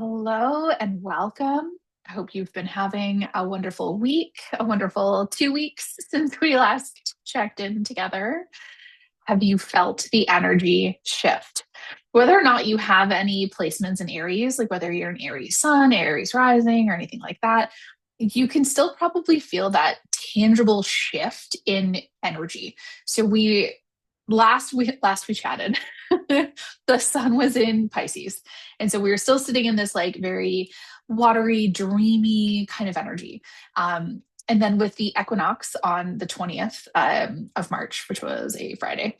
Hello and welcome. I hope you've been having a wonderful week, a wonderful 2 weeks since we last checked in together. Have you felt the energy shift? Whether or not you have any placements in Aries, like whether you're an Aries sun, Aries rising, or anything like that, you can still probably feel that tangible shift in energy. So we chatted, the sun was in Pisces. And so we were still sitting in this like very watery, dreamy kind of energy. And then with the equinox on the 20th of March, which was a Friday,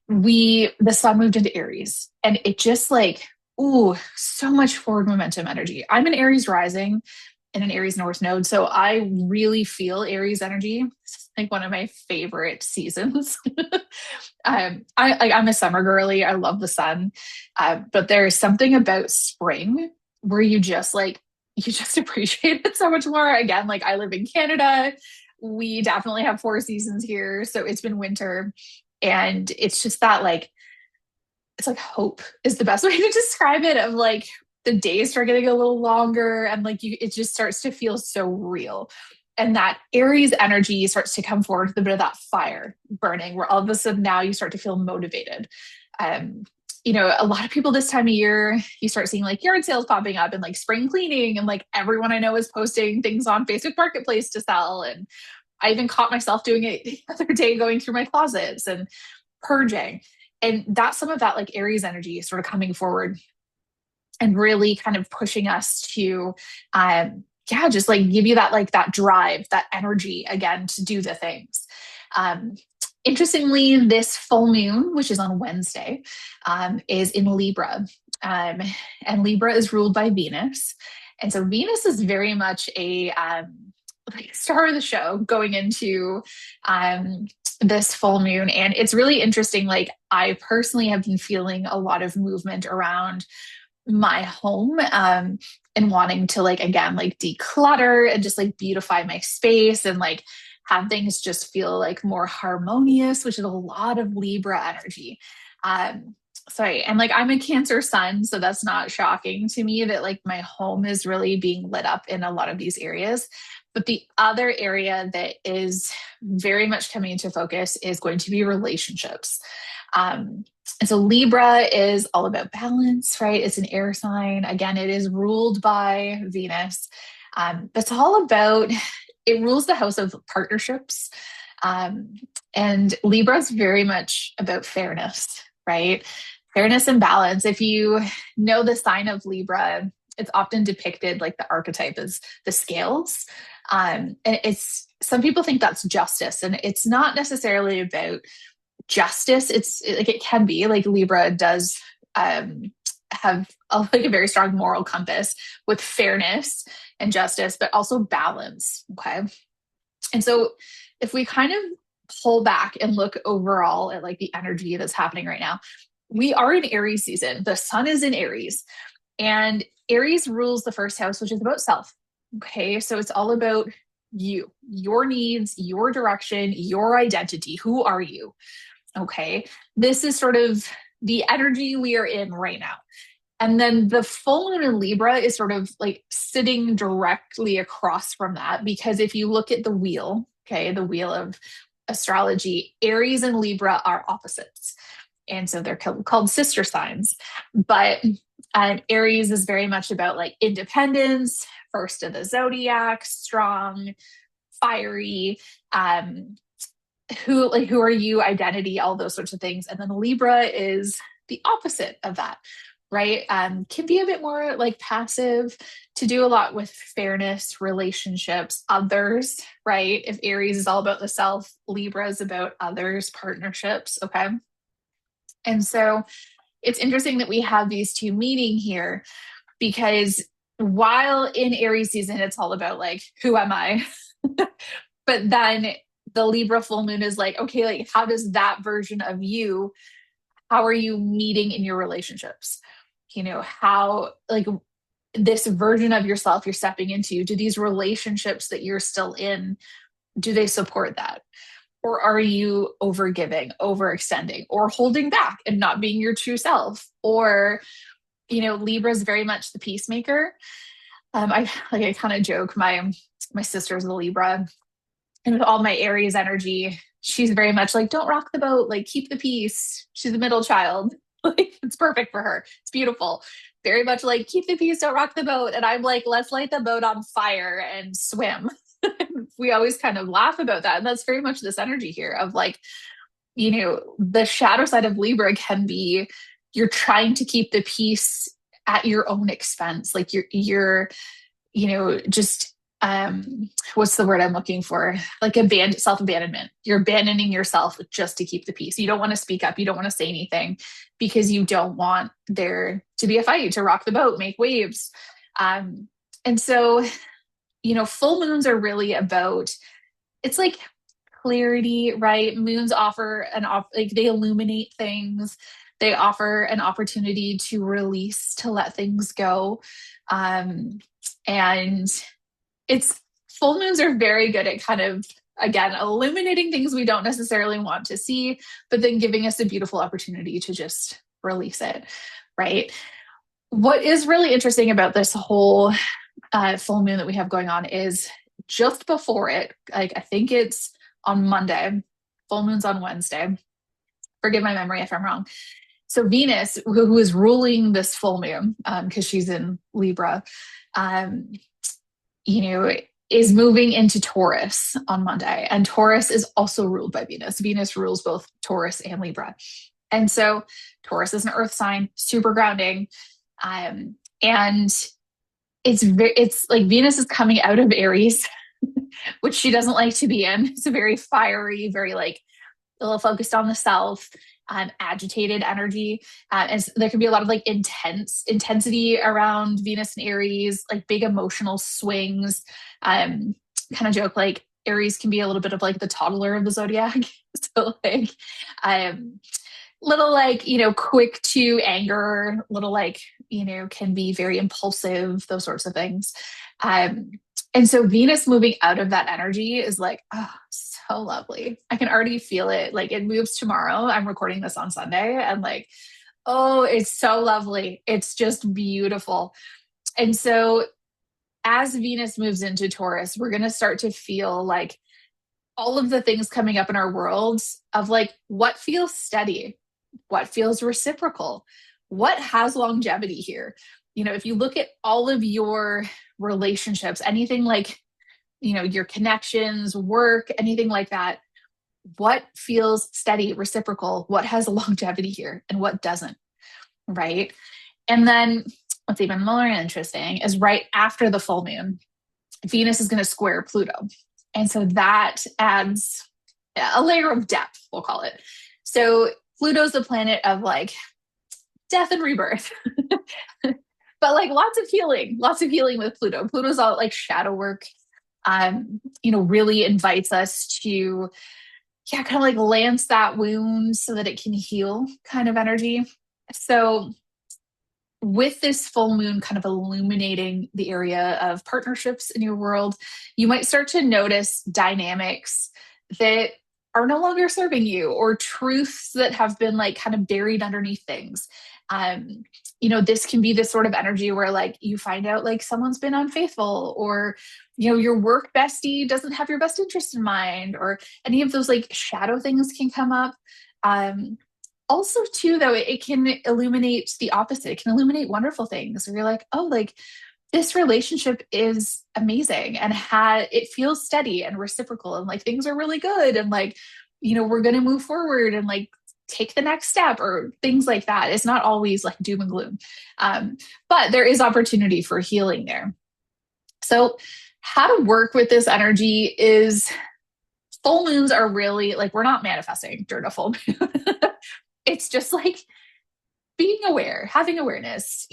the sun moved into Aries and it just like, ooh, so much forward momentum energy. I'm an Aries rising and an Aries North node. So I really feel Aries energy. It's like one of my favorite seasons. I'm a summer girly. I love the sun. But there's something about spring where you just appreciate it so much more. Again, like I live in Canada. We definitely have 4 seasons here. So it's been winter. And it's just that like, it's like hope is the best way to describe it of like the days start getting a little longer and like it just starts to feel so real. And that Aries energy starts to come forward with a bit of that fire burning, where all of a sudden now you start to feel motivated. Um, a lot of people this time of year, you start seeing like yard sales popping up and like spring cleaning, and like everyone I know is posting things on Facebook Marketplace to sell. And I even caught myself doing it the other day, going through my closets and purging. And that's some of that like Aries energy sort of coming forward and really kind of pushing us to just like give you that like that drive, that energy again to do the things. um Interestingly, this full moon, which is on Wednesday, is in Libra. And Libra is ruled by Venus, and so Venus is very much a like star of the show going into um this full moon. And it's really interesting, like I personally have been feeling a lot of movement around my home, and wanting to like again like declutter and just like beautify my space and like have things just feel like more harmonious, which is a lot of Libra energy. Sorry, and like I'm a Cancer sun, so that's not shocking to me that like my home is really being lit up in a lot of these areas. But the other area that is very much coming into focus is going to be relationships. And so Libra is all about balance, right? It's an air sign. Again, it is ruled by Venus. It's all about, it rules the house of partnerships. Um, and Libra is very much about fairness, right? Fairness and balance. If you know the sign of Libra, it's often depicted like the archetype as the scales. And it's, some people think that's justice, and it's not necessarily about justice. It's like it can be like Libra does have like a very strong moral compass with fairness and justice, but also balance. Okay. And so if we kind of pull back and look overall at like the energy that's happening right now, we are in Aries season. The sun is in Aries, and Aries rules the first house, which is about self. Okay. So it's all about you, your needs, your direction, your identity. Who are you? Okay. This is sort of the energy we are in right now. And then the full moon in Libra is sort of like sitting directly across from that. Because if you look at the wheel, okay, the wheel of astrology, Aries and Libra are opposites. And so they're called sister signs. But Aries is very much about like independence, first of the zodiac, strong, fiery, who are you, identity, all those sorts of things. And then Libra is the opposite of that, right? Can be a bit more like passive, to do a lot with fairness, relationships, others, right? If Aries is all about the self, Libra is about others, partnerships. Okay. And so it's interesting that we have these two meeting here, because while in Aries season it's all about like, who am I? But then the Libra full moon is like, okay, like how does that version of you, how are you meeting in your relationships? How like this version of yourself you're stepping into, do these relationships that you're still in, do they support that? Or are you overgiving, overextending, or holding back and not being your true self? Or Libra is very much the peacemaker. I kind of joke, my sister's a Libra, and with all my Aries energy, she's very much like, don't rock the boat, like keep the peace. She's a middle child. Like it's perfect for her. It's beautiful. Very much like keep the peace, don't rock the boat. And I'm like, let's light the boat on fire and swim. We always kind of laugh about that. And that's very much this energy here of like, the shadow side of Libra can be you're trying to keep the peace at your own expense. Like you're just what's the word I'm looking for? Like self-abandonment. You're abandoning yourself just to keep the peace. You don't want to speak up, you don't want to say anything because you don't want there to be a fight, to rock the boat, make waves. And so, full moons are really about it's like clarity, right? Moons offer like they illuminate things. They offer an opportunity to release, to let things go. And it's full moons are very good at kind of, again, illuminating things we don't necessarily want to see, but then giving us a beautiful opportunity to just release it, right? What is really interesting about this whole full moon that we have going on is just before it, like I think it's on Monday, full moon's on Wednesday. Forgive my memory if I'm wrong. So Venus, who is ruling this full moon, because she's in Libra, is moving into Taurus on Monday. And Taurus is also ruled by Venus. Venus rules both Taurus and Libra. And so Taurus is an earth sign, super grounding. And it's like Venus is coming out of Aries, which she doesn't like to be in. It's a very fiery, very like a little focused on the self, agitated energy. And so there can be a lot of like intensity around Venus and Aries, like big emotional swings. Kind of joke like Aries can be a little bit of like the toddler of the zodiac. So like, little like, quick to anger, little like, can be very impulsive, those sorts of things. And so Venus moving out of that energy is like, oh, so lovely. I can already feel it. Like it moves tomorrow. I'm recording this on Sunday and like, oh, it's so lovely. It's just beautiful. And so as Venus moves into Taurus, we're going to start to feel like all of the things coming up in our worlds of like what feels steady, what feels reciprocal, what has longevity here. If you look at all of your relationships, anything like, your connections, work, anything like that, what feels steady, reciprocal, what has longevity here and what doesn't, right? And then what's even more interesting is right after the full moon, Venus is going to square Pluto. And so that adds a layer of depth, we'll call it. So Pluto's the planet of like death and rebirth. But like lots of healing with Pluto. Pluto's all like shadow work, really invites us to, kind of like lance that wound so that it can heal kind of energy. So with this full moon kind of illuminating the area of partnerships in your world, you might start to notice dynamics that are no longer serving you or truths that have been like kind of buried underneath things. This can be this sort of energy where like you find out like someone's been unfaithful or, your work bestie doesn't have your best interest in mind or any of those like shadow things can come up. Also too, though, it can illuminate the opposite. It can illuminate wonderful things where you're like, oh, like this relationship is amazing and it feels steady and reciprocal and like things are really good. And like, we're going to move forward and like take the next step or things like that. It's not always like doom and gloom. But there is opportunity for healing there. So how to work with this energy is full moons are really like, we're not manifesting during a full moon. It's just like being aware, having awareness,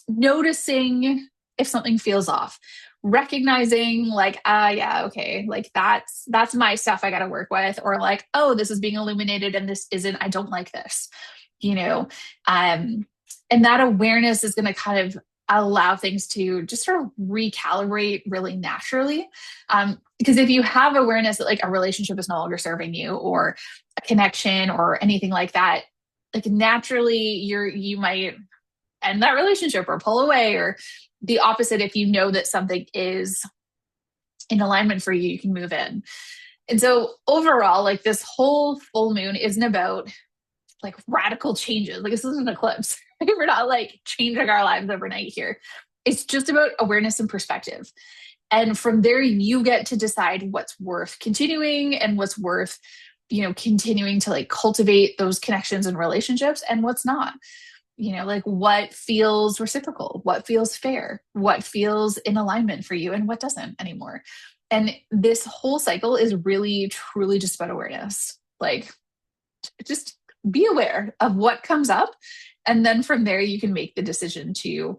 noticing if something feels off, recognizing like, yeah, okay, like that's my stuff I got to work with, or like, oh, this is being illuminated and this isn't, I don't like this, and that awareness is going to kind of allow things to just sort of recalibrate really naturally. Because if you have awareness that like a relationship is no longer serving you or a connection or anything like that, like naturally you might end that relationship or pull away, or the opposite. If you know that something is in alignment for you, you can move in. And so overall, like this whole full moon isn't about like radical changes. Like this isn't an eclipse. We're not like changing our lives overnight here. It's just about awareness and perspective. And from there, you get to decide what's worth continuing and what's worth, continuing to like cultivate those connections and relationships, and what's not. Like what feels reciprocal, what feels fair, what feels in alignment for you, and what doesn't anymore. And this whole cycle is really, truly just about awareness. Like, just be aware of what comes up. And then from there, you can make the decision to,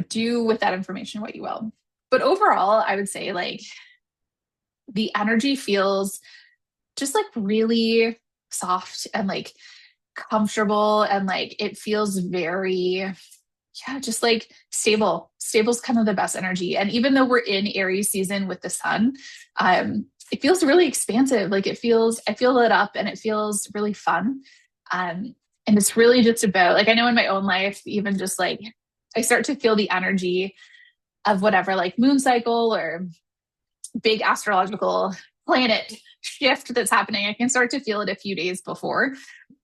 do with that information what you will. But overall, I would say like the energy feels just like really soft and like comfortable, and like it feels very, yeah, just like stable. Stable's kind of the best energy. And even though we're in Aries season with the sun, it feels really expansive. Like I feel lit up, and it feels really fun. And it's really just about, like, I know in my own life, even just like I start to feel the energy of whatever like moon cycle or big astrological planet shift that's happening. I can start to feel it a few days before,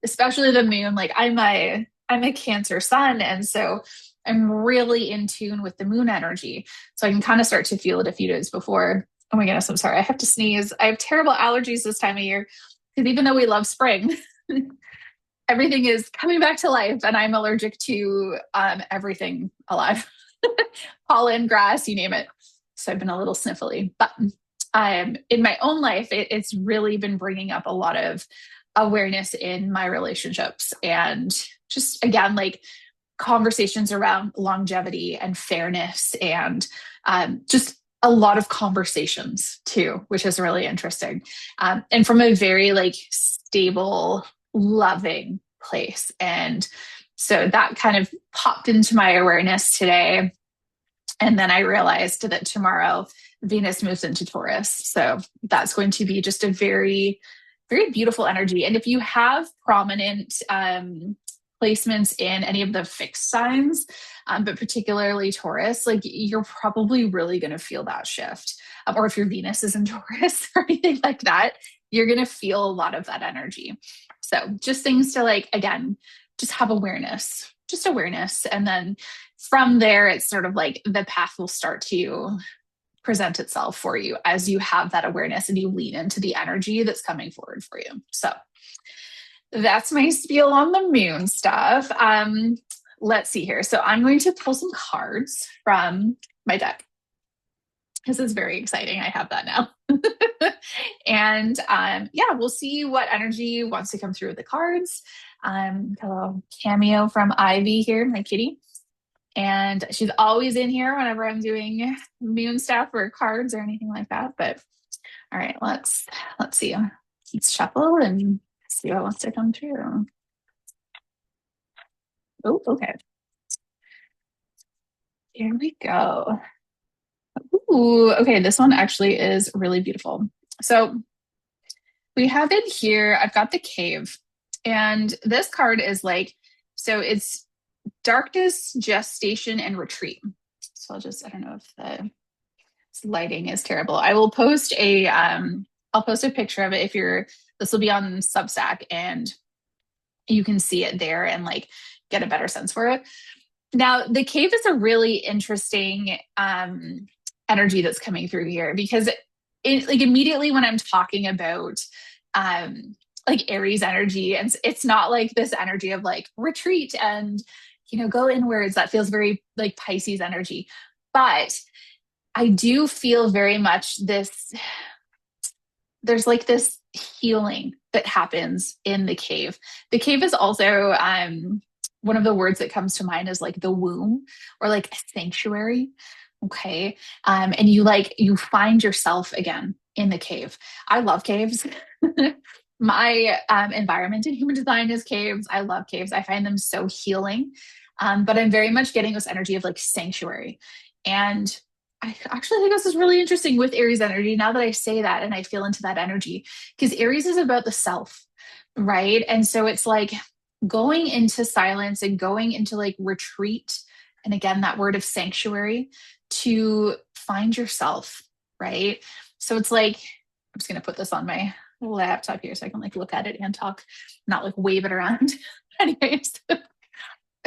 especially the moon. Like I'm a Cancer sun, and so I'm really in tune with the moon energy. So I can kind of start to feel it a few days before. Oh my goodness, I'm sorry. I have to sneeze. I have terrible allergies this time of year, because even though we love spring, everything is coming back to life, and I'm allergic to everything alive. Pollen, grass, you name it. So I've been a little sniffly. But in my own life, it's really been bringing up a lot of awareness in my relationships, and just again, like conversations around longevity and fairness, and just a lot of conversations too, which is really interesting. And from a very like stable, loving place. And so that kind of popped into my awareness today. And then I realized that tomorrow Venus moves into Taurus. So that's going to be just a very, very beautiful energy. And if you have prominent placements in any of the fixed signs, but particularly Taurus, like you're probably really going to feel that shift. Or if your Venus is in Taurus or anything like that, you're going to feel a lot of that energy. So just things to like, again, just have awareness, just awareness. And then from there, it's sort of like the path will start to present itself for you as you have that awareness and you lean into the energy that's coming forward for you. So that's my spiel on the moon stuff. Let's see here. So I'm going to pull some cards from my deck. This is very exciting. I have that now. And yeah, we'll see what energy wants to come through with the cards. A little cameo from Ivy here, my kitty. And she's always in here whenever I'm doing moon stuff or cards or anything like that. But all right, let's see. Let's shuffle and see what wants to come through. Oh, okay. Here we go. Ooh, okay. This one actually is really beautiful. So we have in here, I've got the cave. And this card is like, so it's darkness, gestation, and retreat. So I don't know if the lighting is terrible. I will post I'll post a picture of it this will be on Substack, and you can see it there and like get a better sense for it. Now, the cave is a really interesting energy that's coming through here, because like immediately when I'm talking about like Aries energy, and it's not like this energy of like retreat and go inwards. That feels very like Pisces energy. But I do feel very much there's like this healing that happens in the cave. The cave is also one of the words that comes to mind is like the womb, or like a sanctuary. Okay. And you find yourself again in the cave. I love caves. My environment in human design is caves. I love caves. I find them so healing. But I'm very much getting this energy of like sanctuary. And I actually think this is really interesting with Aries energy now that I say that and I feel into that energy, because Aries is about the self, right? And so it's like going into silence and going into like retreat. And again, that word of sanctuary to find yourself, right? So it's like, I'm just going to put this on my laptop here so I can like look at it and talk, not like wave it around. Anyways, I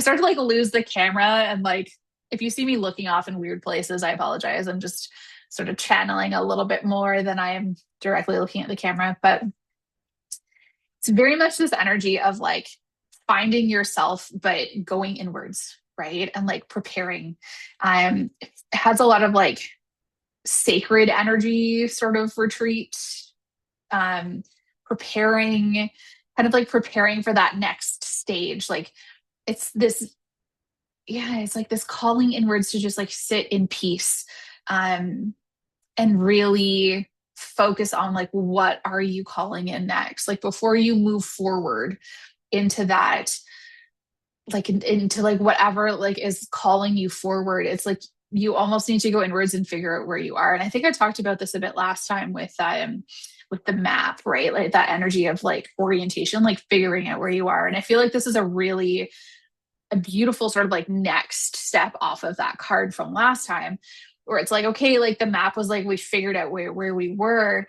started to like lose the camera and like, if you see me looking off in weird places, I apologize. I'm just sort of channeling a little bit more than I am directly looking at the camera. But it's very much this energy of like finding yourself, but going inwards, right? And like preparing. It has a lot of like sacred energy sort of retreat, um, preparing, kind of like preparing for that next stage. Like it's this, yeah, it's like this calling inwards to just like sit in peace, um, and really focus on like what are you calling in next, like before you move forward into that, like into like whatever like is calling you forward. It's like you almost need to go inwards and figure out where you are. And I think I talked about this a bit last time with the map, right? Like that energy of like orientation, like figuring out where you are. And I feel like this is a beautiful sort of like next step off of that card from last time, where it's like, okay, like the map was like we figured out where we were,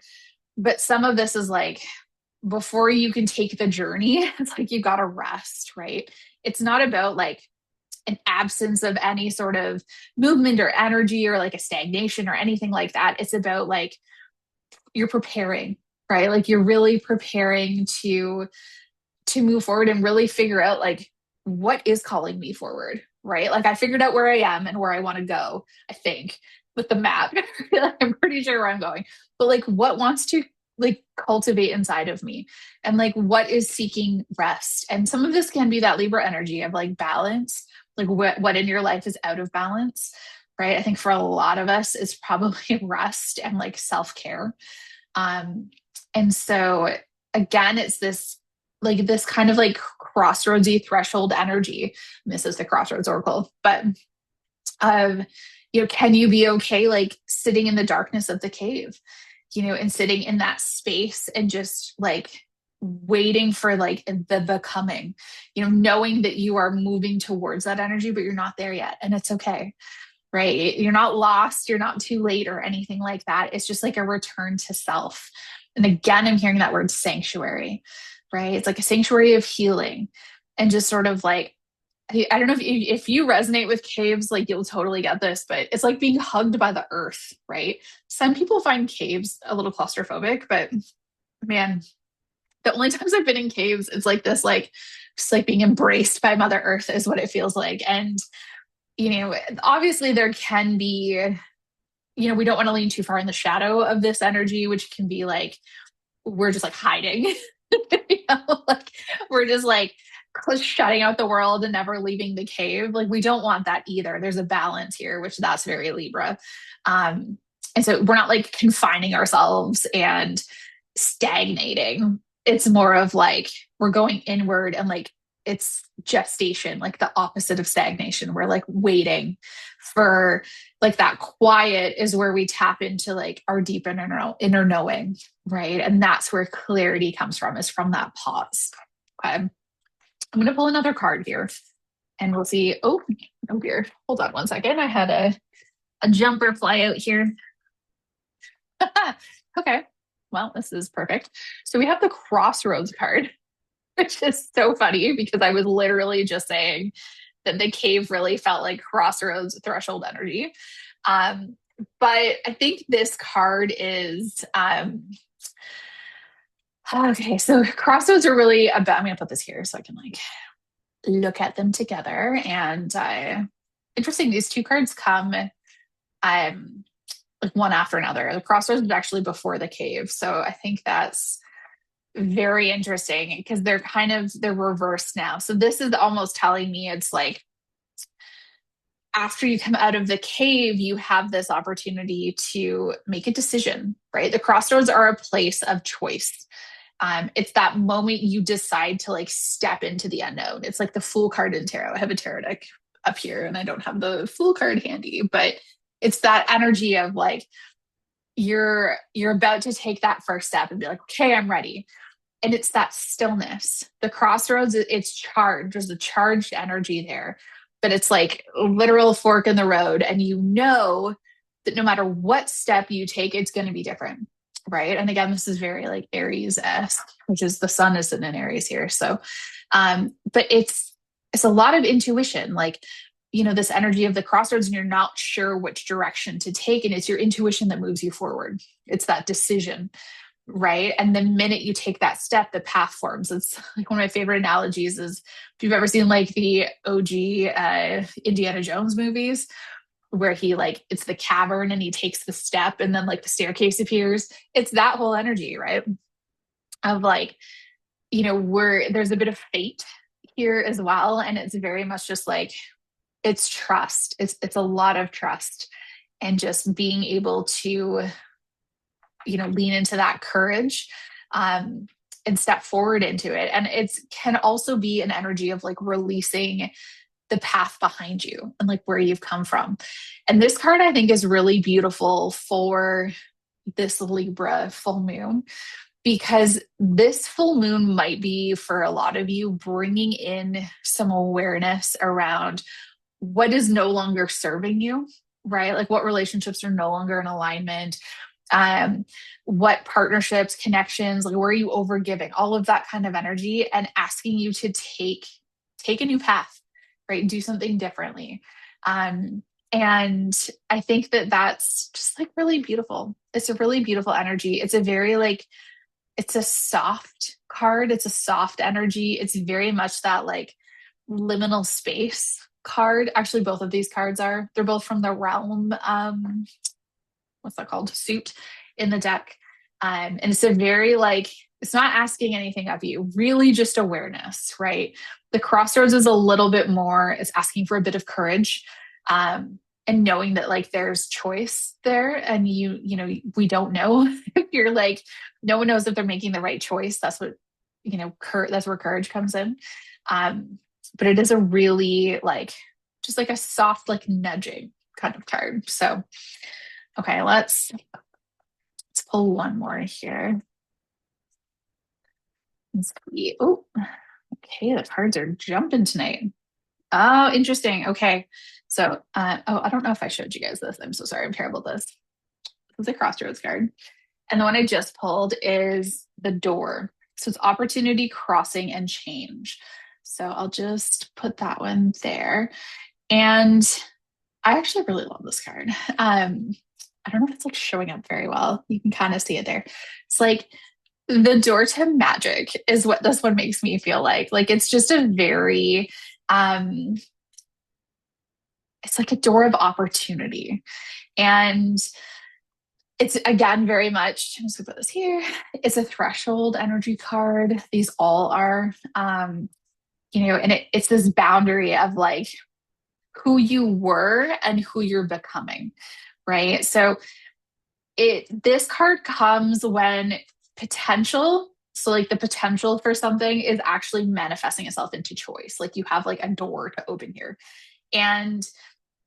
but some of this is like before you can take the journey, it's like you got to rest, right? It's not about like an absence of any sort of movement or energy or like a stagnation or anything like that. It's about like you're preparing, right? Like you're really preparing to move forward and really figure out like what is calling me forward, right? Like I figured out where I am and where I want to go, I think, with the map. I'm pretty sure where I'm going. But like what wants to like cultivate inside of me and like what is seeking rest. And some of this can be that Libra energy of like balance, like what in your life is out of balance, right? I think for a lot of us it's probably rest and like self-care. Um, and so again, it's this kind of like crossroadsy threshold energy. And this is the Crossroads Oracle, but um, can you be okay like sitting in the darkness of the cave, and sitting in that space and just like waiting for like the becoming, knowing that you are moving towards that energy, but you're not there yet, and it's okay, right? You're not lost, you're not too late or anything like that. It's just like a return to self. And again, I'm hearing that word sanctuary, right? It's like a sanctuary of healing and just sort of like, I don't know if you resonate with caves, like you'll totally get this, but it's like being hugged by the earth, right? Some people find caves a little claustrophobic, but man, the only times I've been in caves, it's like this, like just like being embraced by Mother Earth is what it feels like. And obviously there can be, we don't want to lean too far in the shadow of this energy, which can be like, we're just like hiding, like we're just like shutting out the world and never leaving the cave. Like we don't want that either. There's a balance here, which that's very Libra. And so we're not like confining ourselves and stagnating. It's more of like, we're going inward and like, it's gestation, like the opposite of stagnation. We're like waiting for like that quiet is where we tap into like our deep inner knowing, right? And that's where clarity comes from, is from that pause. Okay. I'm going to pull another card here and we'll see. Oh dear. Hold on one second. I had a jumper fly out here. Okay. Well, this is perfect. So we have the Crossroads card, which is so funny because I was literally just saying that the cave really felt like crossroads threshold energy. But I think this card is okay. So crossroads are really about, I'm going to put this here so I can like look at them together. And interesting, these two cards come like one after another. The crossroads is actually before the cave. So I think that's very interesting because they're reversed now. So this is almost telling me it's like after you come out of the cave, you have this opportunity to make a decision, right? The crossroads are a place of choice. It's that moment you decide to like step into the unknown. It's like the Fool card in tarot. I have a tarot deck up here and I don't have the Fool card handy, but it's that energy of like you're about to take that first step and be like, okay, I'm ready. And it's that stillness. The crossroads, it's charged. There's a charged energy there, but it's like a literal fork in the road. And you know that no matter what step you take, it's going to be different. Right. And again, this is very like Aries-esque, which is the sun is in an Aries here. So, but it's a lot of intuition, like, this energy of the crossroads, and you're not sure which direction to take. And it's your intuition that moves you forward. It's that decision, right? And the minute you take that step, the path forms. It's like one of my favorite analogies is if you've ever seen like the OG Indiana Jones movies, where he like it's the cavern and he takes the step and then like the staircase appears. It's that whole energy, right? Of like, where there's a bit of fate here as well. And it's very much just like it's trust. It's a lot of trust and just being able to lean into that courage, and step forward into it. And it can also be an energy of like releasing the path behind you and like where you've come from. And this card I think is really beautiful for this Libra full moon, because this full moon might be for a lot of you bringing in some awareness around what is no longer serving you, right? Like what relationships are no longer in alignment, what partnerships, connections, like where are you over giving, all of that kind of energy, and asking you to take a new path, right? Do something differently. And I think that that's just like really beautiful. It's a really beautiful energy. It's a very like, it's a soft card. It's a soft energy. It's very much that like liminal space card. Actually, both of these cards are, they're both from the realm. What's that called? Suit in the deck. And it's a very like, it's not asking anything of you, really just awareness, right? The crossroads is a little bit more, it's asking for a bit of courage, and knowing that like there's choice there. And we don't know if you're like, no one knows if they're making the right choice. That's what, that's where courage comes in. But it is a really like, just like a soft, like nudging kind of card. So, okay, let's pull one more here. Let's see. Oh, okay, the cards are jumping tonight. Oh, interesting. Okay. So, I don't know if I showed you guys this. I'm so sorry. I'm terrible at this. This is a crossroads card. And the one I just pulled is the door. So it's opportunity, crossing, and change. So I'll just put that one there. And I actually really love this card. I don't know if it's like showing up very well. You can kind of see it there. It's like the door to magic is what this one makes me feel like. Like it's just a very, it's like a door of opportunity. And it's again very much, I'm just gonna put this here. It's a threshold energy card. These all are, and it's this boundary of like who you were and who you're becoming, right? So this card comes when potential, so like the potential for something is actually manifesting itself into choice. Like you have like a door to open here. And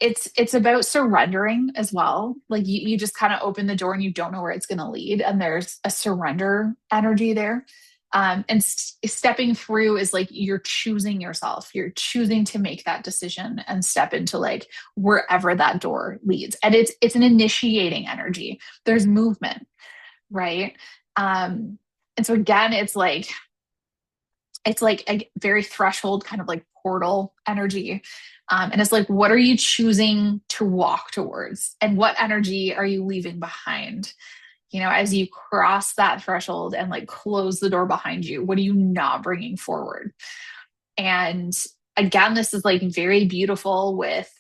it's about surrendering as well. Like you just kind of open the door and you don't know where it's going to lead. And there's a surrender energy there. And stepping through is like you're choosing yourself. You're choosing to make that decision and step into like wherever that door leads. And it's an initiating energy. There's movement, right? And so again, it's like a very threshold kind of like portal energy. And it's like, what are you choosing to walk towards? And what energy are you leaving behind? As you cross that threshold and like close the door behind you, what are you not bringing forward? And again, this is like very beautiful with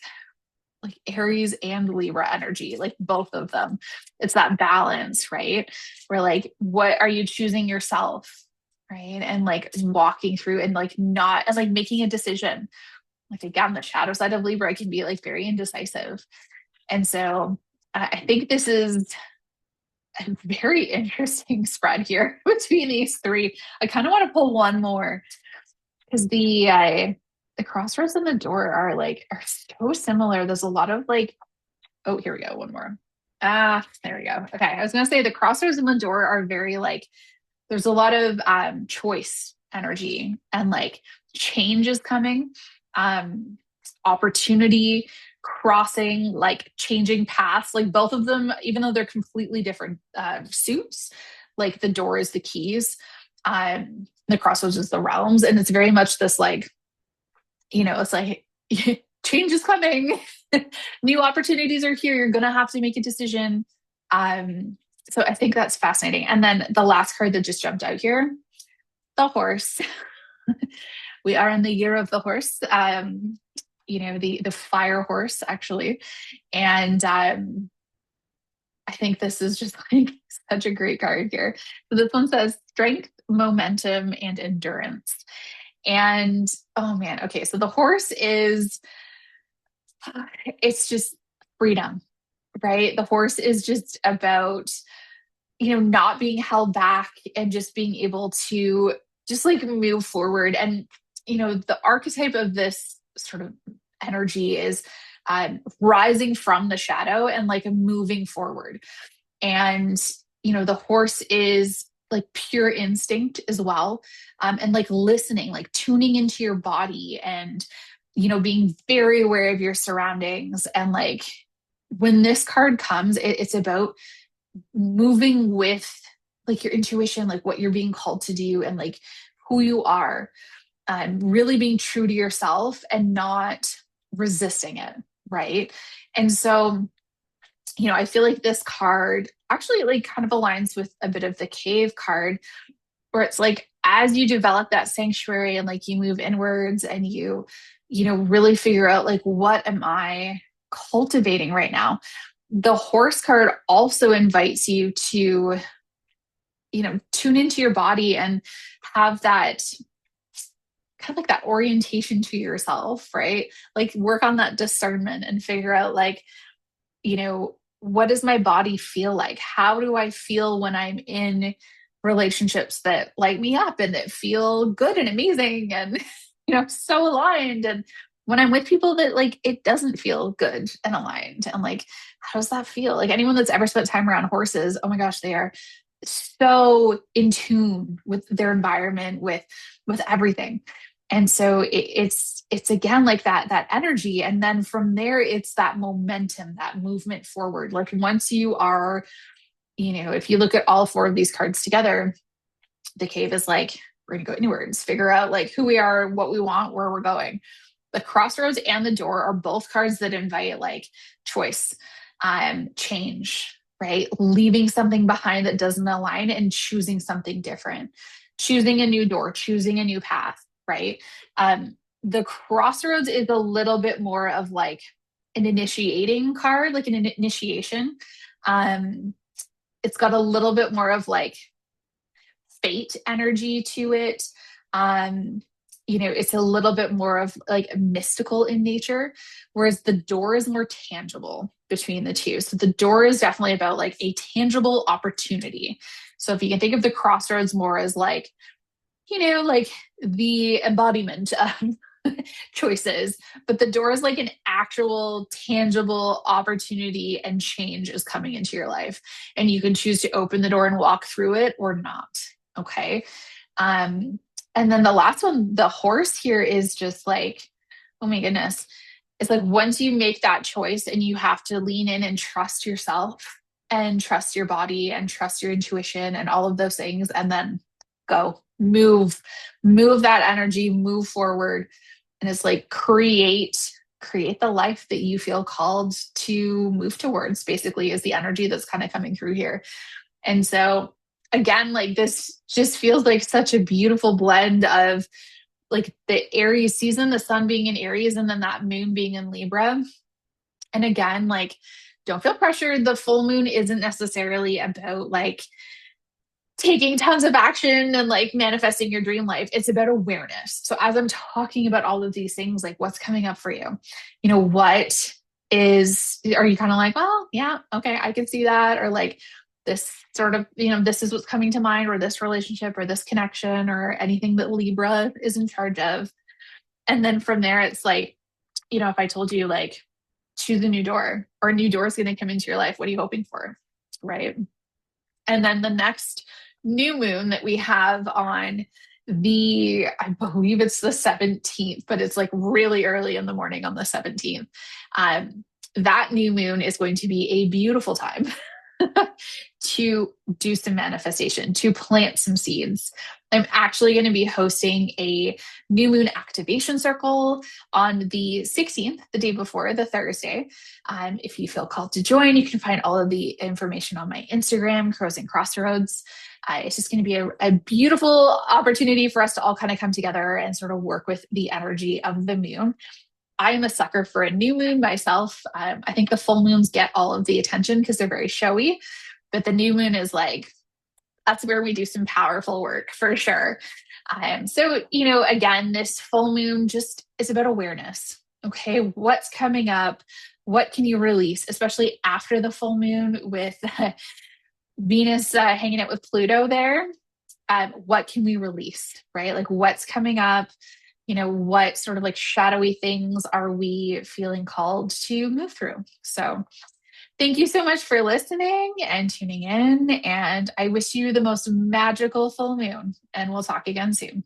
like Aries and Libra energy, like both of them. It's that balance, right? Where like, what are you choosing yourself? Right. And like walking through and like not, and like making a decision. Like again, the shadow side of Libra can be like very indecisive. And so I think this is a very interesting spread here between these three. I kind of want to pull one more because the crossroads and the door are so similar. There's a lot of like, oh, here we go, one more. There we go. Okay, I was gonna say the crossroads and the door are very like there's a lot of choice energy and like change is coming, um, opportunity, crossing, like changing paths. Like both of them, even though they're completely different suits, like the door is the keys, the crossroads is the realms. And it's very much this like, it's like change is coming, new opportunities are here. You're going to have to make a decision. Um, so I think that's fascinating. And then the last card that just jumped out here, the horse. We are in the year of the horse. The fire horse actually, and I think this is just like such a great card here. So this one says strength, momentum, and endurance. And oh man, okay, so the horse is it's just freedom, right? The horse is just about not being held back and just being able to just like move forward. And, the archetype of this sort of energy is rising from the shadow and like moving forward. And, the horse is like pure instinct as well. And like listening, like tuning into your body and, being very aware of your surroundings. And like when this card comes, it's about moving with like your intuition, like what you're being called to do and like who you are, really being true to yourself and not resisting it. Right. And so, I feel like this card actually like kind of aligns with a bit of the cave card where it's like as you develop that sanctuary and like you move inwards and you really figure out like what am I cultivating right now. The horse card also invites you to tune into your body and have that kind of like that orientation to yourself, right? Like work on that discernment and figure out like what does my body feel like? How do I feel when I'm in relationships that light me up and that feel good and amazing and, so aligned? And when I'm with people that like it doesn't feel good and aligned, and like, how does that feel? Like anyone that's ever spent time around horses, oh my gosh, they are so in tune with their environment, with everything. And so it's again like that energy. And then from there, it's that momentum, that movement forward. Like once you are, if you look at all four of these cards together, the cave is like, we're gonna go inwards, figure out like who we are, what we want, where we're going. The crossroads and the door are both cards that invite like choice, change, right? Leaving something behind that doesn't align and choosing something different, choosing a new door, choosing a new path, right? The crossroads is a little bit more of like an initiating card, like an initiation. Um, it's got a little bit more of like fate energy to it. It's a little bit more of like mystical in nature, whereas the door is more tangible between the two. So the door is definitely about like a tangible opportunity. So if you can think of the crossroads more as like, like the embodiment of choices, but the door is like an actual tangible opportunity and change is coming into your life. And you can choose to open the door and walk through it or not. Okay. Um, and then the last one, the horse here is just like, oh my goodness. It's like once you make that choice and you have to lean in and trust yourself and trust your body and trust your intuition and all of those things, and then go move that energy, move forward. And it's like create the life that you feel called to move towards, basically, is the energy that's kind of coming through here. And so again, like this just feels like such a beautiful blend of like the Aries season, the sun being in Aries, and then that moon being in Libra. And again, like, don't feel pressured. The full moon isn't necessarily about like taking tons of action and like manifesting your dream life. It's about awareness. So as I'm talking about all of these things, like what's coming up for you? What are you kind of like, well, yeah, okay, I can see that. Or like this sort of, this is what's coming to mind, or this relationship or this connection or anything that Libra is in charge of. And then from there, it's like, if I told you like, choose a new door or a new door is going to come into your life, what are you hoping for? Right. And then the next new moon that we have on I believe it's the 17th, but it's like really early in the morning on the 17th. Um, that new moon is going to be a beautiful time to do some manifestation, to plant some seeds. I'm actually going to be hosting a new moon activation circle on the 16th, the day before, the Thursday. If you feel called to join, you can find all of the information on my Instagram, Crows and Crossroads. It's just going to be a beautiful opportunity for us to all kind of come together and sort of work with the energy of the moon. I am a sucker for a new moon myself. I think the full moons get all of the attention because they're very showy, but the new moon is like, that's where we do some powerful work for sure. Again, this full moon just is about awareness. Okay, what's coming up? What can you release, especially after the full moon with Venus hanging out with Pluto there? What can we release, right? Like what's coming up? What sort of like shadowy things are we feeling called to move through? So, thank you so much for listening and tuning in. And I wish you the most magical full moon. And we'll talk again soon.